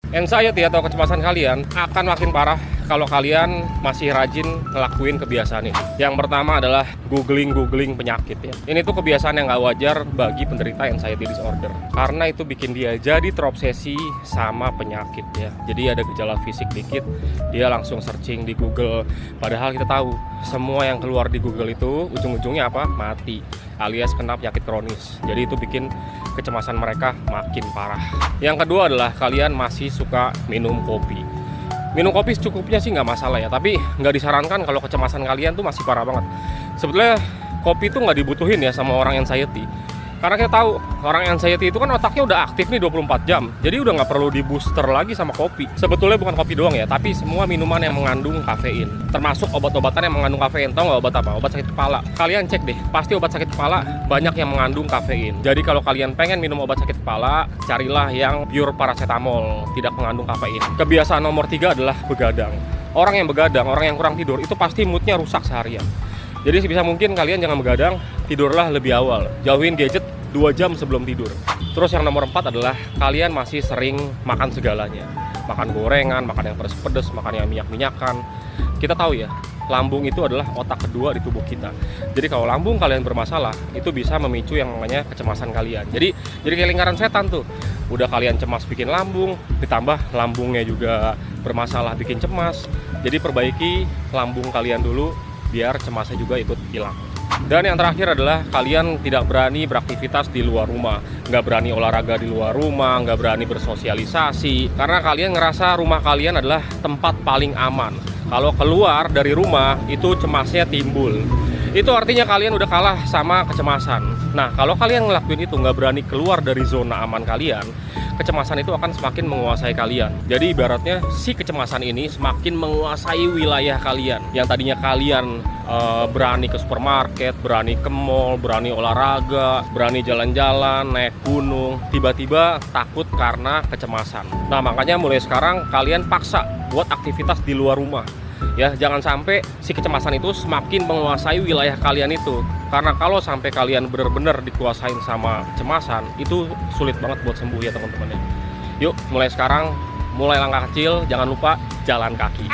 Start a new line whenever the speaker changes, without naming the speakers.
Anxiety atau kecemasan kalian akan makin parah kalau kalian masih rajin ngelakuin kebiasaan ini. Yang pertama adalah googling penyakit ya. Ini tuh kebiasaan yang nggak wajar bagi penderita anxiety disorder, karena itu bikin dia jadi terobsesi sama penyakit ya. Jadi ada gejala fisik dikit, dia langsung searching di Google. Padahal kita tahu semua yang keluar di Google itu ujung-ujungnya apa? Mati, alias kena penyakit kronis. Jadi itu bikin kecemasan mereka makin parah. Yang kedua adalah kalian masih suka minum kopi. Minum kopi secukupnya sih nggak masalah ya, tapi nggak disarankan kalau kecemasan kalian tuh masih parah banget. Sebetulnya kopi tuh nggak dibutuhin ya sama orang anxiety. Karena kita tahu orang anxiety itu kan otaknya udah aktif nih 24 jam. Jadi udah nggak perlu di booster lagi sama kopi. Sebetulnya bukan kopi doang ya, tapi semua minuman yang mengandung kafein. Termasuk obat-obatan yang mengandung kafein. Tahu nggak obat apa? Obat sakit kepala. Kalian cek deh, pasti obat sakit kepala banyak yang mengandung kafein. Jadi kalau kalian pengen minum obat sakit kepala, carilah yang pure paracetamol, tidak mengandung kafein. Kebiasaan nomor 3 adalah begadang. Orang yang begadang, orang yang kurang tidur, itu pasti moodnya rusak seharian. Jadi sebisa mungkin kalian jangan begadang, tidurlah lebih awal. Jauhin gadget 2 jam sebelum tidur. Terus yang nomor 4 adalah kalian masih sering makan segalanya. Makan gorengan, makan yang pedes-pedes, makan yang minyak-minyakan. Kita tahu ya, lambung itu adalah otak kedua di tubuh kita. Jadi kalau lambung kalian bermasalah, itu bisa memicu yang namanya kecemasan kalian. Jadi kayak lingkaran setan tuh. Udah kalian cemas bikin lambung, ditambah lambungnya juga bermasalah bikin cemas. Jadi perbaiki lambung kalian dulu, biar cemasnya juga ikut hilang. Dan yang terakhir adalah kalian tidak berani beraktivitas di luar rumah, nggak berani olahraga di luar rumah, nggak berani bersosialisasi, karena kalian ngerasa rumah kalian adalah tempat paling aman. Kalau keluar dari rumah itu cemasnya timbul. Itu artinya kalian udah kalah sama kecemasan. Nah, kalau kalian ngelakuin itu, nggak berani keluar dari zona aman kalian, kecemasan itu akan semakin menguasai kalian. Jadi ibaratnya si kecemasan ini semakin menguasai wilayah kalian. Yang tadinya kalian berani ke supermarket, berani ke mall, berani olahraga, berani jalan-jalan, naik gunung, tiba-tiba takut karena kecemasan. Nah, makanya mulai sekarang kalian paksa buat aktivitas di luar rumah. Ya, jangan sampai si kecemasan itu semakin menguasai wilayah kalian itu. Karena kalau sampai kalian benar-benar dikuasain sama kecemasan, itu sulit banget buat sembuh ya teman-teman ya. Yuk, mulai sekarang, mulai langkah kecil, jangan lupa jalan kaki.